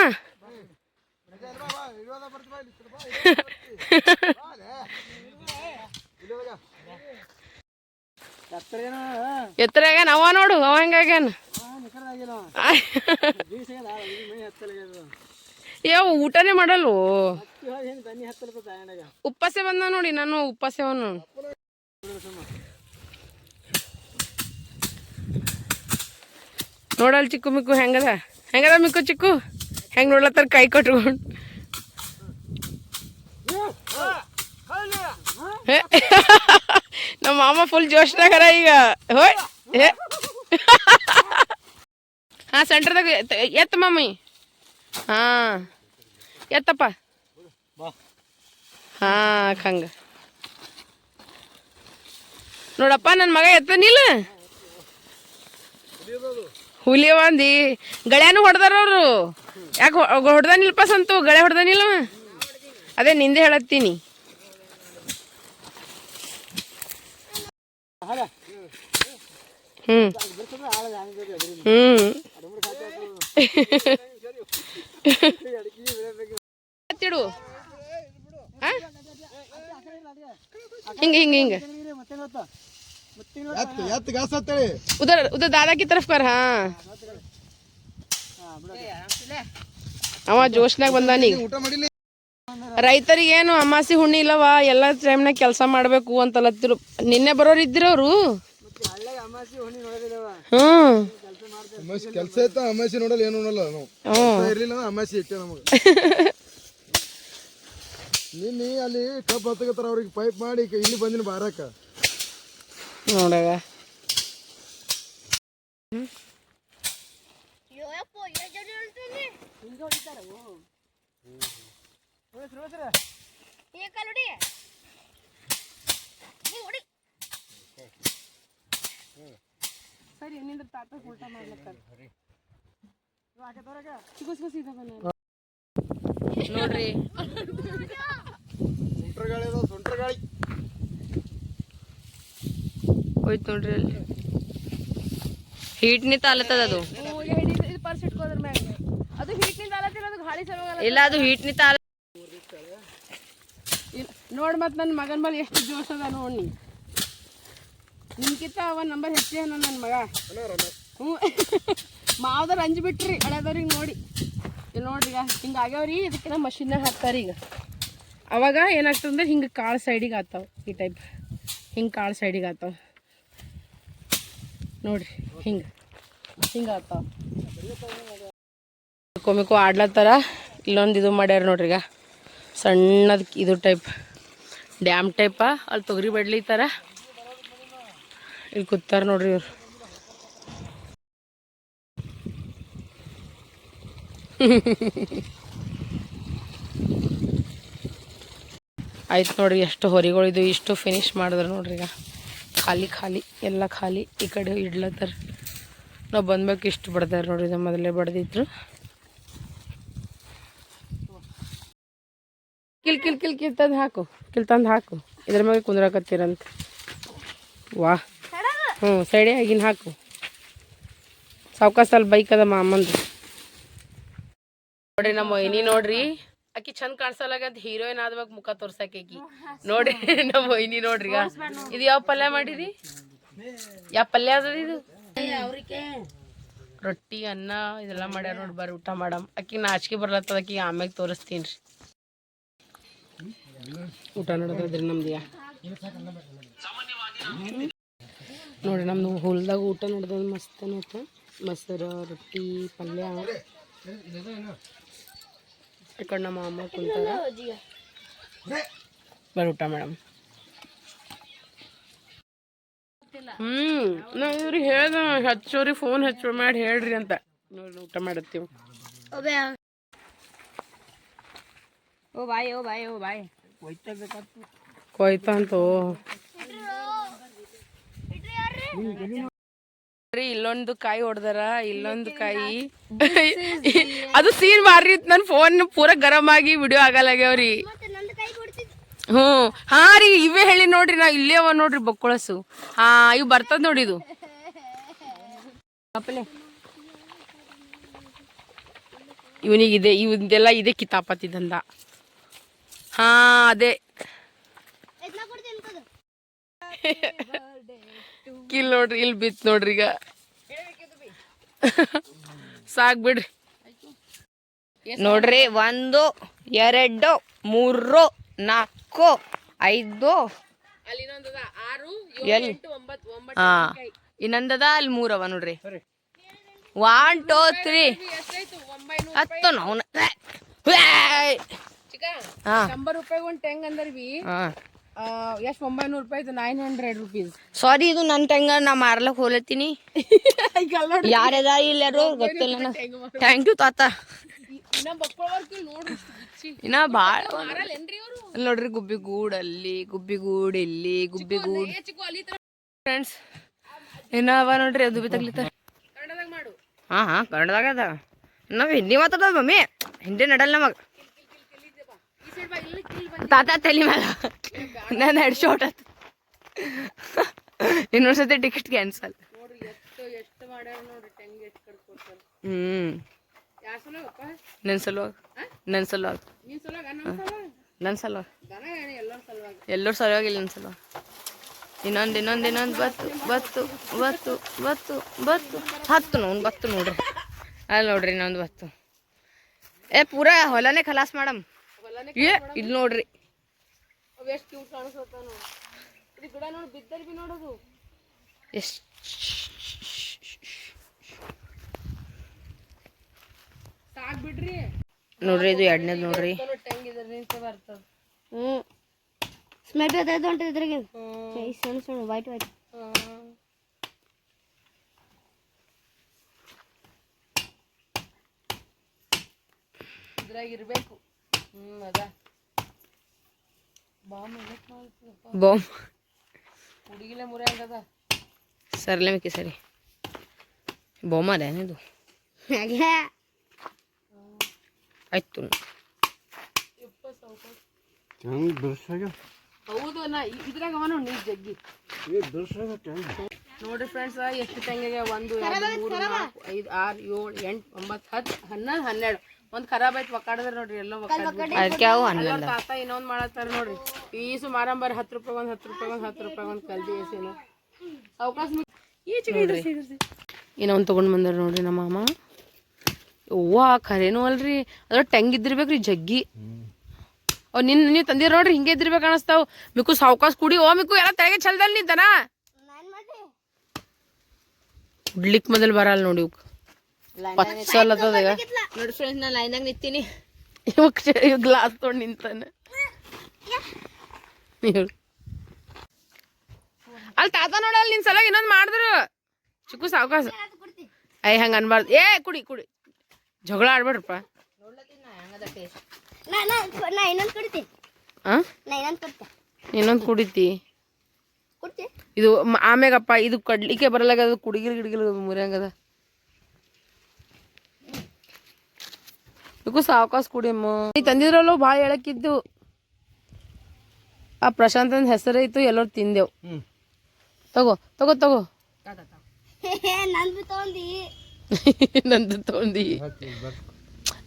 ಎತ್ತರಾಗ ಅವ ನೋಡು, ಅವ ಹೆಂಗಾಗ್ಯಾನ. ಯಾವ ಊಟನೇ ಮಾಡಲ್ವು. ಉಪ್ಪಾಸೆ ಬಂದ ನೋಡಿ, ನಾನು ಉಪ್ಪಾಸೆ ನೋಡಲ್ ಚಿಕ್ಕು ಮಿಕ್ಕು ಹೆಂಗದ ಮಿಕ್ಕು ಚಿಕ್ಕು ಹೆಂಗ್ ನೋಡ್ಲತ್ತಾರ ಕೈ ಕಟ್ಕೊಂಡು. ನಮ್ಮ ಮಾಮ ಫುಲ್ ಜೋಶ್ನಾಗರ ಈಗ. ಹೋಯ್ ಹಾ ಸೆಂಟ್ರದಾಗ ಎತ್ತ ಮಮ್ಮಿ. ಹಾ ಎತ್ತಪ್ಪ. ಹಾ ಹಂಗ ನೋಡಪ್ಪ ನನ್ನ ಮಗ ಎತ್ತನಿಲ್ಲ. ಹುಲಿ ಒಂದಿ ಗಳ್ಯಾನು ಹೊಡೆದಾರ ಅವರು. ಯಾಕೆ ಹೊಡೆದಾನಿಲ್ಪ ಸಂತು? ಗಳೆ ಹೊಡೆದಾನಿಲ್ಲವ. ಅದೇ ನಿಂದೆ ಹೇಳತ್ತೀನಿ. ತಿಡು ಹಿಂಗ उधर उधर दादा की तरफ कर. हाँ ಅವ ಜೋಶ್ನಾಗ ಬಂದಾನಿ. ರೈತರಿಗೇನು ಅಮಾಸಿ ಹುಣ್ಣಿ ಇಲ್ಲವ, ಎಲ್ಲ ಟೈಮ್ನಾಗ ಕೆಲಸ ಮಾಡಬೇಕು ಅಂತಲತ್ತಿರು. ನಿನ್ನೆ ಬರೋರು ಇದ್ದಿರ ಅವರು. ಕೆಲಸ ಇತ್ತ ಅಮಾಸಿ ನೋಡಲ್ಲ, ಏನು ನೋಡಲ್ಲ. ಇರ್ಲಿಲ್ಲ ಅಮಾಸಿ ಇಟ್ಟೆ ನಮಗೆ. ನಿನ್ನೆ ಅಲ್ಲಿ ಕಬ್ಬು ಹತ್ತಕತ್ತಾರ, ಅವ್ರಿಗೆ ಪೈಪ್ ಮಾಡಿ ಇಲ್ಲಿ ಬಂದಿನ ಬಾರಕ ನೋಡಾಗ. ಸರಿ ನಿಂದ್ರ ತಾತ ಊಟ ಮಾಡ್ಲತ್ತಾರ ನೋಡ್ರಿ. ಸುಂಟ್ರ ಗಾಳಿ ಹೋಯ್ತು ನೋಡ್ರಿ. ಅಲ್ಲಿ ಹೀಟ್ ನಿಂತ ಆಲತ್ತದ ಅದು. ಪರ್ಸ್ ಇಟ್ಕೋದ್ರ ಮ್ಯಾಗ ಅದು ಹೀಟ್ ನಿಂತ ಆಲತ್ತಿಲ್ಲ, ಅದು ಗಾಳಿ ಸಲುವಾಗಿ ಇಲ್ಲ, ಅದು ಹೀಟ್ ನಿಂತ ಆಲ. ನೋಡ್ ಮತ್ ನನ್ನ ಮಗನ ಮೇಲೆ ಎಷ್ಟು ಜೋಶ್ ಅದ ನೋಡಿ. ನಿಮ್ಕಿಂತ ಒಂದ್ ನಂಬರ್ ಹೆಚ್ಚೆ ನನ್ನ ಮಗ. ಹ್ಞೂ ಮಾವದವ್ರು ಅಂಜಿ ಬಿಟ್ರಿ ಹಳೆದವ್ರಿಗೆ ನೋಡಿ. ಇಲ್ಲಿ ನೋಡ್ರಿ ಈಗ ಹಿಂಗೆ ಆಗ್ಯಾವ್ರಿ. ಇದಕ್ಕೆಲ್ಲ ಮಷಿನ್ನಾಗ ಹಾಕ್ತಾರೆ ಈಗ. ಅವಾಗ ಏನಾಗ್ತದಂದ್ರೆ ಹಿಂಗೆ ಕಾಳು ಸೈಡಿಗೆ ಆತಾವ. ಈ ಟೈಪ್ ಹಿಂಗೆ ಕಾಳು ಸೈಡಿಗೆ ಆತಾವ ನೋಡ್ರಿ. ಹಿಂಗೆ ಆತಾವ. ಮಿಕ್ಕು ಆಡ್ಲತ್ತಾರ. ಇಲ್ಲೊಂದು ಇದು ಮಾಡ್ಯಾರ ನೋಡ್ರಿ. ಈಗ ಸಣ್ಣದ ಇದು ಟೈಪ್ ಡ್ಯಾಮ್ ಟೈಪ. ಅಲ್ಲಿ ತೊಗರಿ ಬಡ್ಲಿತಾರ. ಇಲ್ಲಿ ಕೂತಾರ ನೋಡ್ರಿ ಇವ್ರು. ಆಯ್ತು ನೋಡ್ರಿ, ಎಷ್ಟು ಹೊರಿಗಳಿದು ಇಷ್ಟು ಫಿನಿಶ್ ಮಾಡಿದ್ರು ನೋಡ್ರಿ. ಈಗ ಖಾಲಿ ಎಲ್ಲ ಖಾಲಿ ಈ ಕಡೆ ಇಡ್ಲತ್ತಾರ. ನಾವು ಬಂದ್ಬೇಕು ಇಷ್ಟು ಬಡ್ದಾರ ನೋಡ್ರಿ, ನಮ್ಮ ಮೊದಲೇ ಬಡ್ದಿದ್ರು. ಕಿಲ್ ತಂದು ಹಾಕು, ಹಾಕು. ಇದ್ರ ಮ್ಯಾಗೆ ಕುಂದ್ರಾಕತ್ತೀರಂತ. ವಾ ಸೈಡೇ ಆಗಿನ ಹಾಕು. ಸಾವ್ಕಾಸಲ್ಲಿ ಬೈಕ್ ಅದ ಮಾಮಂದು. ನೋಡ್ರಿ ನಮ್ಮ ಮೊಯ್ನಿ ನೋಡ್ರಿ, ಆಕಿ ಚಂದ ಕಾಣಿಸಲಾಗದ್ ಹೀರೋಯಿನ್ ಆದ್ವಾಗ ಮುಖ ತೋರ್ಸಾಕಿ ನೋಡ್ರಿ. ನಮ್ಮ ಮೊಯ್ನಿ ನೋಡ್ರಿ. ಇದು ಯಾವ ಪಲ್ಯ ಮಾಡಿರಿ? ಯಾವ ಪಲ್ಯ ಅದ ಇದು? ರೊಟ್ಟಿ ಅನ್ನ ಇದೆಲ್ಲ ಮಾಡ್ಯಾರ ನೋಡಿ. ಬರ್ರಿ ಊಟ ಮಾಡಮ್. ಆಕಿ ನಾಚಿಕೆ ಬರ್ಲತ್ತದ, ಆಕಿ ಆಮ್ಯಾಗ ತೋರಿಸ್ತೀನಿ ರೀ. ಊಟ ನೋಡೋದ್ರಿ ನಮ್ದು. ನೋಡಿ ನಮ್ದು ಹೊಲ್ದಾಗ ಊಟ ನೋಡಿದ ಮಸ್ತ್ ಅನ್ನತ್ತ. ಮೊಸರು, ರೊಟ್ಟಿ, ಪಲ್ಯ. ಈ ಕಡೆ ನಮ್ಮ ಅಮ್ಮ ಕುಂತಾರ. ಬರ್ರಿ ಊಟ ಮೇಡಮ್. ನಾ ಇವ್ರಿಗೆ ಹೇಳ್ದ ಹಚ್ಚೋರಿ, ಫೋನ್ ಮಾಡಿ ಹೇಳ್ರಿ ಅಂತ. ನೋಡಿ ಊಟ ಮಾಡತ್ತೀವಿ. ಓ ಬಾಯ್ ಕೊಯ್ತಾ ಅಂತೋ. ಇಲ್ಲೊಂದು ಕಾಯಿ ಹೊಡ್ದಾರ, ಇಲ್ಲೊಂದು ಕಾಯಿ. ಅದು ಸೀನ್ ಮಾರಿ ನನ್ ಫೋನ್ ಪೂರಾ ಗರಂ ಆಗಿ ವಿಡಿಯೋ ಆಗಲ್ಲಾಗ್ಯಾವ್ರಿ. ಹಾ ರೀ, ಇವೇ ಹೇಳಿ ನೋಡ್ರಿ. ನಾ ಇಲ್ಲೇ ಅವ ನೋಡ್ರಿ ಬಕ್ಕೊಳಸು. ಇವ್ ಬರ್ತದ ನೋಡಿ. ಇದು ಇವನಿಗಿದೆ, ಇವನ್ದೆಲ್ಲ ಇದೆ ಕಿತಾಪತಿ ದಂದ. ಅದೇ ಕಿಲ್ ನೋಡ್ರಿ, ಇಲ್ಲಿ ಬಿತ್ ನೋಡ್ರಿ. ಈಗ ಸಾಕ್ ಬಿಡ್ರಿ ನೋಡ್ರಿ. 1 2 3 4 5 ಇನ್ನೊಂದದ ಅಲ್ಲಿ 3 ಅವ ನೋಡ್ರಿ. 1 2 3 10 ನಾವು 100 ರೂಪಾಯಿ ಒಂದು ಟೆಂಗ್ ಅಂದ್ರಿ. ಎಷ್ಟು 900 ರೂಪಾಯಿ, 900 rupees. ಸಾರಿ, ಇದು ನನ್ನ ಟೆಂಗ ನಾ ಮಾರ್ಲಕ್ ಹೋಲತ್ತೀನಿ. ಯಾರದ ಇಲ್ಲಾರು ಗೊತ್ತಿಲ್ಲ. ಥ್ಯಾಂಕ್ ಯು ತಾತ. ಇನ್ನ ಬಾಳ ನೋಡ್ರಿ. ಗುಬ್ಬಿಗೂಡ್ ಅಲ್ಲಿ, ಗುಬ್ಬಿಗೂಡ್ ಇಲ್ಲಿ, ಗುಬ್ಬಿಗೂಡ್. ಫ್ರೆಂಡ್ಸ್ ಇನ್ನ ಅವ ನೋಡ್ರಿ. ಅದು ಬಿ ತಗ್ಲಿತ್ತ. ಕನ್ನಡದಾಗ ಅದ. ನಾವ್ ಹಿಂದಿ ಮಾತಾಡೋದು ಮಮ್ಮಿ, ಹಿಂದಿ ನಡಲ್ಲ ನಮಗ. ತಾತ ತಲೆ ಮ್ಯಾಲ ನಾನು ಹೆಡ್ ಶಾಟ್ ಆತ. ಇನ್ನೊಂದ್ಸತಿ ಟಿಕೆಟ್ ಕ್ಯಾನ್ಸಲ್. ನನ್ ಸಲುವಾಗ ಎಲ್ಲರ ಸಲುವಾಗಿ ಇಲ್ಲ. ನನ್ನ ಸಲುವಾಗಿ ಇನ್ನೊಂದು ಬತ್ತು ನೋಡ್ರಿ. ಅಲ್ಲಿ ನೋಡ್ರಿ ಇನ್ನೊಂದು ಬತ್ತು. ಪೂರಾ ಹೊಲನೇ ಖಲಾಸ್ ಮಾಡಮ್. ಇಲ್ಲಿ ನೋಡ್ರಿ ಎಷ್ಟು ನೋಡ್ರಿ. ಇದು ಎರಡನೇದು ನೋಡ್ರಿ. ಸ್ಮೆಲ್ ಬರ್ತೈತೆ ಹೊಂಟಿದ್ರಾಗ ಸಣ್ಣ ವೈಟ್ ಇದ್ರಾಗ ಇರ್ಬೇಕು. ಅದ ಬಾಂಬ್ ಹುಡುಗಿಲೆ ಮುರಿ ಆಗದ. ಸರ್ಲೆ ಮಿಕ್ಕಿ ಸರಿ ಬಾಂಬ್ ಅದ ಏನಿದು? ಆಯ್ತು ಹೌದು. ಇದ್ರಾಗ ಅವನು ನೀರ್ ಜಗ್ಗಿ ನೋಡ್ರಿ ಫ್ರೆಂಡ್ಸ್. ಎಷ್ಟು ತೆಂಗಿಗೆ? 1 2 3 4 5 6 7 8 9 10 11 12. ಒಂದ್ ಖರಾಬ್ ಆಯ್ತು ಒಕ್ಕಾಡದ್ರ ನೋಡ್ರಿ. ಎಲ್ಲೋ ತಾತ ಇನ್ನೊಂದ್ ಮಾಡತ್ತಾರ ನೋಡ್ರಿ. ಈಸು ಮಾರಂಬರ್ 10 ರೂಪಾಯಿ ಒಂದ್ 10 ರೂಪಾಯಿ ಒಂದ್ 10 ರೂಪಾಯಿ ಒಂದ್ ಕಲ್ದಿ ಏಸೇನು ಅವಕಾಶ ಇನ್ನೊಂದು ತೊಗೊಂಡ್ ಬಂದಾರ ನೋಡ್ರಿ ನಮ್ಮ ಮಾಮ. ಅವ್ವ ಖರೇನು ಅಲ್ರಿ, ಅದ್ರ ಟೆಂಗ್ ಇದ್ದಿರ್ಬೇಕ್ರಿ ಜಗ್ಗಿ. ಅವ್ ನೀವು ತಂದಿರ ನೋಡ್ರಿ, ಹಿಂಗೆ ಇದ್ದಿರ್ಬೇಕು ಅನಸ್ತಾವ್. ಮಿಕ್ಕು ಸಾವ್ಕಾಸ್ ಕುಡಿ. ಮಿಕ್ಕು ಎಲ್ಲ ತೆಳಗೆ ಚಲ್ದಲ್ಲಿ ನಿಂತಾನ. ಉಡ್ಲಿಕ್ ಮೊದಲು ಬರಲ್ಲ ನೋಡಿ. ಇವ್ಕ ಪಚ್ಚಲತ್ತದ ನೋಡಿ ಫ್ರೆಂಡ್ಸ್, ನಾ ಲೈನ್ದಾಗ ನಿಂತೀನಿ. ಇವ್ ಗ್ಲಾಸ್ ತೊಗೊಂಡು ನಿಂತಾನ. ಅಲ್ಲಿ ತಾತ ನೋಡಲ್ಲ ನಿನ್ ಸಲ ಇನ್ನೊಂದು ಮಾಡಿದ್ರು. ಚಿಕ್ಕು ಸಾವ್ಕಾಸ ಹಂಗ ಅನ್ಬಾರ್ದು. ಕುಡಿ ಜಗಳ ಆಡ್ಬೇಡ್ರಪ್ಪ. ಇನ್ನೊಂದು ಕುಡಿತಿ. ಇದು ಆಮ್ಯಾಗಪ್ಪ ಇದು ಕಡ್ಲಿಕ್ಕೆ ಬರಲಾಗದ. ಕುಡಿಗಿಲ್ ಗಿಡಗಿಲ್ ಮುರಿಯಂಗದ. ಇದಕ್ಕೂ ಸಾವಕಾಶ ಕುಡಿಯಮ್ಮ. ನೀ ತಂದಿದ್ರಲ್ಲೋ ಭಾಳ ಹೇಳಕ್ಕಿದ್ದು. ಆ ಪ್ರಶಾಂತನ ಹೆಸರೈತು ಎಲ್ಲರೂ ತಿಂದೆವು. ತಗೋ ತಗೋ ತಗೋ. ನಂದು ತೊಂದಿ ನಂದು ತೊಂದಿ.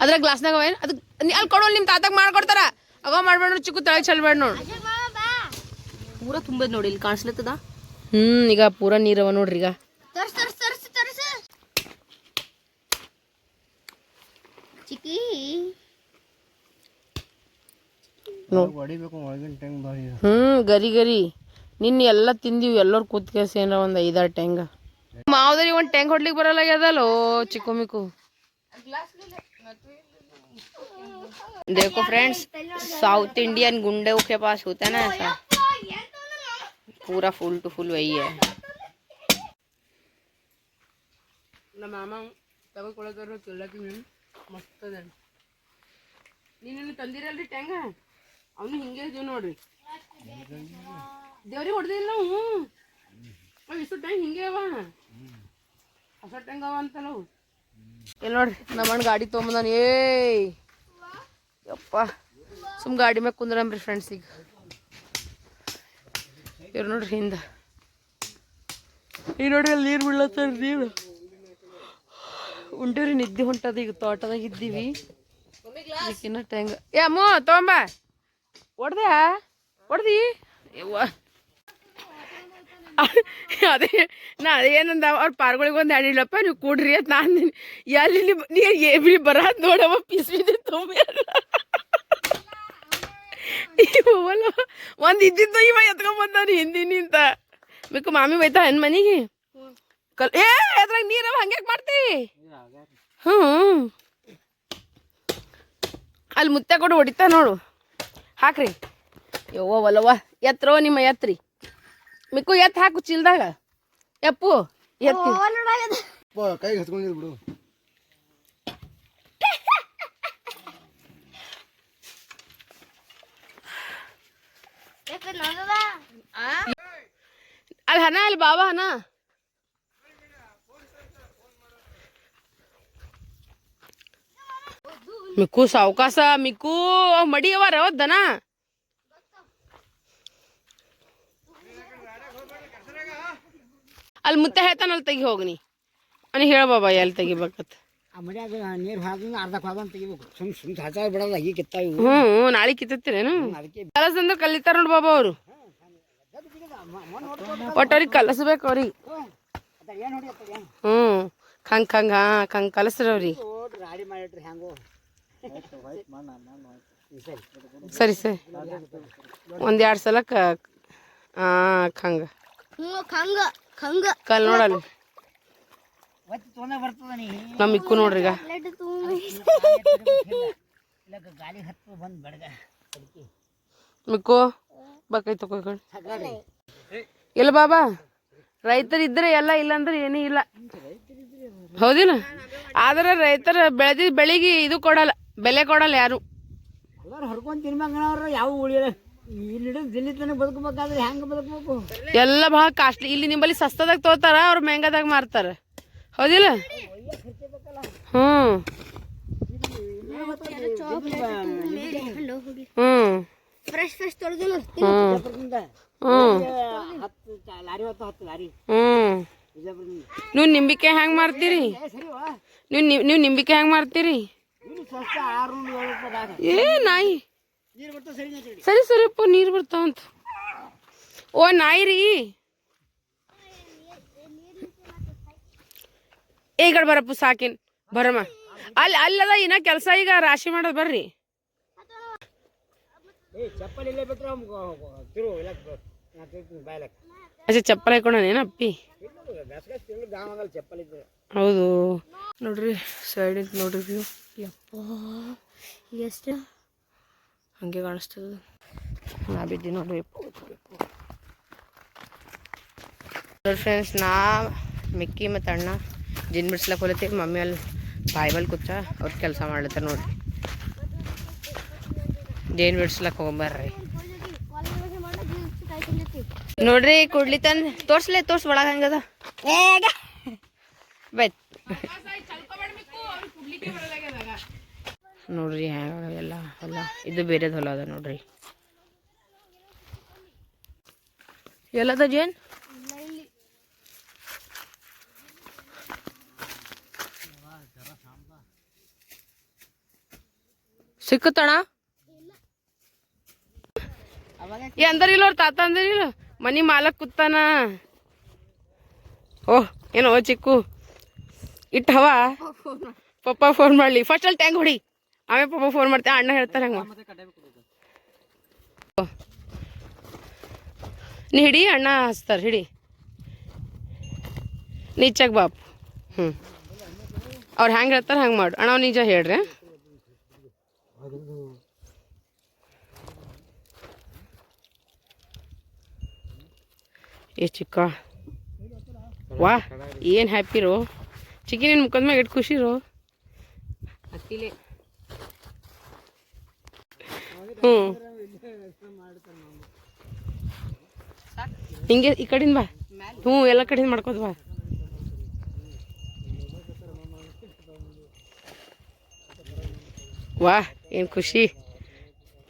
ಅದ್ರ ಗ್ಲಾಸ್ನಾಗ ಏನು ಅದು ಅಲ್ಲಿ ಕೊಡೋಲ್ಲ, ನಿಮ್ಮ ತಾತಾಗ ಮಾಡ್ಕೊಡ್ತಾರ. ಅಗೋ ಮಾಡ್ಬೇಡ್ರಿ, ಚಿಕ್ಕು ತಳಗೆ ಚೆಲ್ಬೇಡ ನೋಡು. ಪೂರ ತುಂಬದ್ ನೋಡಿ, ಇಲ್ಲಿ ಕಾಣಿಸ್ಲತ್ತದ. ಈಗ ಪೂರ ನೀರವ ನೋಡ್ರಿ. ಈಗ ತರ್ಸ್ ತರ್ಸ್ ತರ್ಸ್ ತರ್ಸ್ ಚಿಕ್ಕಿ ಹೊಡಿಬೇಕು ಒಳಗಿನ ಟೆಂಗ್ ಬಾರಿ. ಗರಿ ಗರಿ ನಿನ್ನೆ ಎಲ್ಲ ತಿಂದಿವಿ. ಎಲ್ಲರೂ ಕೂತ್ಕೇಸಿ ಏನಾರ ಒಂದು 5-6 ಟೆಂಗ. ಮಾವದ್ರಿ ಒಂದು ಟೆಂಗ್ ಹೊಡ್ಲಿಕ್ಕೆ ಬರಲ್ಲಾಗ್ಯದಲ್ಲೋ ಚಿಕ್ಕು ಮಿಕ್ಕು. देखो फ्रेंड्स, साउथ इंडियन गुंडों के पास होता है ना ऐसा, पूरा फुल टू फुल वही है. ನಮ್ಮ ಮಾಮ ತಗೋಕೊಳ್ಳೋದ್ರ ಕೇಳಕ್ಕೆ ಮಸ್ತ್ ಅದ. ನೀನು ತಂದಿರಲ್ರಿ ಟ್ಯಾಂಗ, ಅವನು ಹಿಂಗೆ ಇದ್ದೀವಿ ನೋಡ್ರಿ. ದೇವ್ರಿಗೆ ಹೊಡೆದಿಲ್ಲ ನಾವು. ಇಷ್ಟು ಟ್ಯಾಂಗ್ ಹಿಂಗೆ ಅವ, ಹೊಸ ಟ್ಯಾಂಗ್ ಅವ ಅಂತಲ್ಲ. ಇಲ್ಲಿ ನೋಡ್ರಿ ನಮ್ಮಣ್ಣ ಗಾಡಿ ತೊಗೊಂಬಂದಾನ. ಯಪ್ಪ ಸುಮ್ ಗಾಡಿ ಮ್ಯಾಗ ಕುಂದ್ರಮ್ರಿ ಫ್ರೆಂಡ್ಸ್. ಈಗ ಇವ್ರು ನೋಡ್ರಿ ಹಿಂದ, ಈಗ ನೋಡ್ರಿ ಅಲ್ಲಿ ನೀರು ಬೀಳತ್ತಾರ. ನೀರು ಉಂಟಿವ್ರಿ, ನಿದ್ದೆ ಹೊಂಟದ. ಈಗ ತೋಟದಾಗ ಇದ್ದೀವಿ. ಇದಕ್ಕಿನ್ನ ಟ್ಯಾಂಗ ಅಮ್ಮ ತೊಗೊಂಬ. ಹೊಡ್ದಿ ಯವ್ವ. ಅದೇ ಏನಂದ ಅವ್ರ ಪಾರ್ಗಳಿಗೆ ಒಂದು ಹೇಳಿಲ್ಲಪ್ಪ, ನೀವು ಕೂಡ್ರಿ ಅಂತ ನಾನು. ಎಲ್ಲಿ ನೀರು ಬರತ್ ನೋಡವ, ಪಿಸ್ಬಿದ್ದೆ ತುಂಬಿ ಒಂದು ಇದ್ದಿದ್ದು ಇವ ಎತ್ಕೊಂಬಂದಾನ ಹಿಂದಿನಿಂತ. ಬೇಕು ಮಾಮಿ ಬೈತಾ ಹೆಣ್ ಮನಿಗೆ ಅದ್ರಾಗ ನೀರವ ಹಂಗ್ಯಾಕೆ ಮಾಡ್ತಿ. ಅಲ್ಲಿ ಮುತ್ತೆ ಕೊಡು ಹೊಡಿತಾ ನೋಡು. ಹಾಕ್ರಿ ಯವ್ವ ಒಲವ. ಎತ್ತರೋ ನಿಮ್ಮ ಎತ್ರಿ ಮಿಕ್ಕು, ಎತ್ತು ಹಾಕು ಚೀಲ್ದಾಗ. ಯಪ್ಪು ಎತ್ತಿ ಕೈಗೆ ಹತ್ಕೊಂಡಿರ್ ಬಿಡು. ಅಲ್ಲಿ ಹನ, ಅಲ್ಲಿ ಬಾಬಾ ಹನ. ಮಿಕ್ಕು ಸಾವಕಾಶ. ಮಿಕ್ಕು ಅವ್ ಮಡಿಯವಾರ ದನ. ಅಲ್ಲಿ ಮುತ್ತೆ ಹೇಳ್ತಾನಲ್ಲ ತೆಗಿ ಹೋಗ್ನಿ. ಅವನಿಗೆ ಹೇಳ ಬಾಬಾ ಎಲ್ಲಿ ತೆಗಿಬೇಕತ್ತ. ಆ ಮನ್ಯಾಗ ನೀರು ಹಾಕಿ ಅರ್ಧ ಹಾಕಂತ ತೆಗಿಬೇಕು. ಸುಮ್ ಹಚ್ಚ ಬಿಡೋದು, ಹೀಗೆ ಕಿತ್ತಾವ. ನಾಳೆ ಕಿತ್ತೇನೇನು. ಅದಕ್ಕೆ ಕಲಸಂದ್ರೆ ಕಲಿತಾರ ನೋಡಿ ಬಾಬಾ ಅವರು. ಒಟ್ಟು ಅವ್ರಿಗೆ ಕಲಸ್ಬೇಕು ಅವ್ರಿಗೆ. ಏನು ಹೊಡಿ ಹಂಗೆ ಕಲಸ್ರಿ ಅವ್ರಿಗೆ. ಗಾಡಿ ಮಾಡಿಟ್ರಿ ಹೆಂಗೋ. ಸರಿ ಸರಿ, 1-2 ಸಲ ಹಂಗೆ ಕಲ್ ನೋಡಲ್ಲ. ಒತ್ತಿ ತೊಗೊಂಡ ಬರ್ತದ. ನೀ ನಮ್ಮ ಮಿಕ್ಕು ನೋಡ್ರಿ. ಈಗ ಗಾಳಿ ಹತ್ತು ಬಂದು ಬಡ್ಗ ಅದಕ್ಕೆ ಮಿಕ್ಕು ಬಕೈ ತಗೊಂಡು ಇಲ್ಲ ಬಾಬಾ. ರೈತರು ಇದ್ರೆ ಎಲ್ಲ, ಇಲ್ಲಾಂದ್ರೆ ಏನೂ ಇಲ್ಲ. ಹೌದಿಲ್ಲ? ಆದ್ರೆ ರೈತರ ಬೆಳೆದಿದ್ದ ಬೆಳಿಗ್ಗೆ ಇದು ಕೊಡಲ್ಲ, ಬೆಲೆ ಕೊಡಲ್ಲ ಯಾರು. ಎಲ್ಲರೂ ಹೊರ್ಕೊಂಡು ತಿನ್ಬೇಕನ್ನೋರು ಯಾವ ಉಳಿಯಲ್ಲ. ಇಲ್ಲಿ ದಿಲ್ಲಿ ತನಕ ಬದುಕಬೇಕಾದ್ರೆ ಹೆಂಗೆ ಬದುಕಬೇಕು? ಎಲ್ಲ ಭಾಳ ಕಾಸ್ಟ್ಲಿ. ಇಲ್ಲಿ ನಿಮ್ಮಲ್ಲಿ ಸಸ್ತದಾಗ ತೋತಾರ, ಅವ್ರು ಮೆಹಂಗಾದಾಗ ಮಾರ್ತಾರ. ಹೌದಿಲ್ಲ? ಫ್ರೆಶ್ ತೊಳೆದು ಲಾರಿ ಹೊತ್ತು 10 ಲಾರಿ. ನೀವು ನಿಂಬಿಕೆ ಹೆಂಗೆ ಮಾರ್ತೀರಿ? ನೀವು ನಿಂಬಿಕೆ ಹೆಂಗೆ ಮಾರ್ತೀರಿ? ಸ್ವಸ್ಥ 600-700 ರೂಪಾಯಿದಾಗ. ನಾಯಿ ನೀರು ಬರ್ತಾವ. ಸರಿ ಸರಿಯಪ್ಪ, ನೀರು ಬರ್ತಾವಂತ. ಓ ನಾಯಿ ರೀ. ಈ ಕಡೆ ಬರಪ್ಪ ಸಾಕಿನ್ ಬರಮ್ಮ. ಅಲ್ಲದ ಇನ್ನ ಕೆಲಸ. ಈಗ ರಾಶಿ ಮಾಡೋದು ಬರ್ರಿ. ಚಪ್ಪಲ್ ಇಲ್ಲೇ ಬಿಟ್ರೆ ತಿರು ಬಾಯ್ಲಕ್ಕ. ಅಚ್ಚಾ ಚಪ್ಪಲ್ ಹಾಕೊಂಡೇನ ಅಪ್ಪಿ? ಚಪ್ಪಲ್ ಇದ್ರೆ ಹೌದು. ನೋಡ್ರಿ ಸೈಡ್ ನೋಡ್ರಿ ವ್ಯೂ. ಯಪ್ಪ ಎಷ್ಟು ಹಂಗೆ ಕಾಣಿಸ್ತದ. ನಾ ಬಿದ್ದಿ ನೋಡ್ರಿ. ನೋಡಿ ಫ್ರೆಂಡ್ಸ್, ನಾ ಮಿಕ್ಕಿ ಮತ್ತು ಅಣ್ಣ ಜಿನ್ ಬಿಡ್ಸ್ಲಕ್ಕೆ ಹೊಲತ್ತೀವಿ. ಮಮ್ಮಿ ಅಲ್ಲಿ ಬಾಯ್ಬಲ್ ಕೂತ ಅವ್ರು ಕೆಲಸ ಮಾಡ್ಲತ್ತಾರ ನೋಡ್ರಿ. ಜೇನ್ ಬಿಡ್ಸ್ಲಕ್ಕೆ ಹೋಗ್ಬರ್ರಿ ನೋಡ್ರಿ. ಕುಡ್ಲಿ ತಂದು ತೋರ್ಸ್ ಒಳಗೆ ಹಂಗದ ಬೈ. ನೋಡ್ರಿ ಹ್ಯಾಂಗ ಎಲ್ಲ ಹೊಲ ಇದು ಬೇರೆದು ಹೊಲ ಅದ ನೋಡ್ರಿ. ಎಲ್ಲದ ಜೇನ್ ಸಿಕ್ಕತ್ತಣ ಅಂದರಿಲ್ಲ ಅವ್ರ ತಾತ ಅಂದರಿಲ್ಲ ಮನಿ ಮಾಲಕ್ ಕೂತಾನ. ಓಹ್ ಏನೋ ಚಿಕ್ಕು ಇಟ್ಟು ಹವ ಪಪ್ಪ ಫೋನ್ ಮಾಡಲಿ ಫಸ್ಟ್ ಅಲ್ಲಿ ಟ್ಯಾಂಕ್ ಹೊಡಿ, ಆಮೇಲೆ ಪಪ್ಪ ಫೋನ್ ಮಾಡ್ತೇವೆ, ಅಣ್ಣ ಹೇಳ್ತಾರೆ ಹಂಗ. ನೀ ಹಿಡಿ, ಅಣ್ಣ ಹಚ್ತಾರೆ, ಹಿಡಿ ನೀಚಾಗ ಬಾಪ್. ಅವ್ರು ಹೆಂಗೆ ಹೇಳ್ತಾರೆ ಹಂಗೆ ಮಾಡು ಅಣ್ಣ, ನಿಜ ಹೇಳ್ರಿ. ಏ ಚಿಕ್ಕ ವಾ ಏನು ಹ್ಯಾಪಿ ರೋ ಚಿಕ್ಕಿ, ನಿನ್ನ ಮುಖದ ಮ್ಯಾಗ ಎಷ್ಟು ಖುಷಿ ರೋ. ಹಿಂಗೆ ಈ ಕಡೆಯಿಂದ ಬಾ. ಎಲ್ಲ ಕಡೆಯಿಂದ ಮಾಡ್ಕೋತ ಬಾ. ವಾ ಏನು ಖುಷಿ,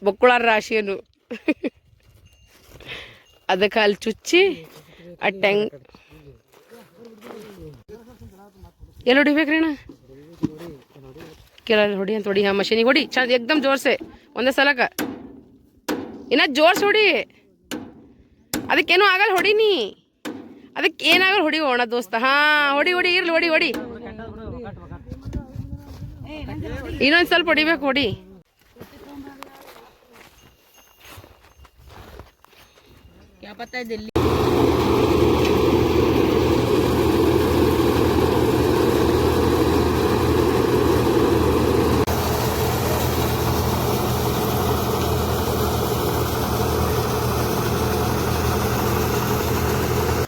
ಬಕ್ಕುಳಾರ ರಾಶಿಯನ್ನು ಅದಕ್ಕೆ ಅಲ್ಲಿ ಚುಚ್ಚಿ ಆ ಟ್ಯಾಂಗ್ ಎಲ್ಲ ಹೊಡಿಬೇಕ್ರಿ ಅಣ್ಣ. ಕೆಲ ಹೊಡಿ ಅಂತ ಹೊಡಿ, ಹಾಂ ಮಷೀನಿಗೆ ಹೊಡಿ ಚಂದ ಏಕ್ದಮ್ ಜೋರ್ಸೆ ಒಂದೇ ಸಲಕ್ಕೆ, ಇನ್ನ ಜೋರ್ಸ್ ಹೊಡಿ, ಅದಕ್ಕೇನು ಆಗಲ್ಲ ಹೊಡಿ ನೀ, ಅದಕ್ಕೆ ಏನಾಗಲ್ಲ ಹೊಡಿ ಅಣ್ಣ ದೋಸ್ತ. ಹಾಂ ಹೊಡಿ ಹೊಡಿ ಇರ್ಲಿ, ಹೊಡಿ ಹೊಡಿ ಇನ್ನೊಂದು ಸ್ವಲ್ಪ ಹೊಡಿಬೇಕು, ಹೊಡಿ. क्या पता है दिल्ली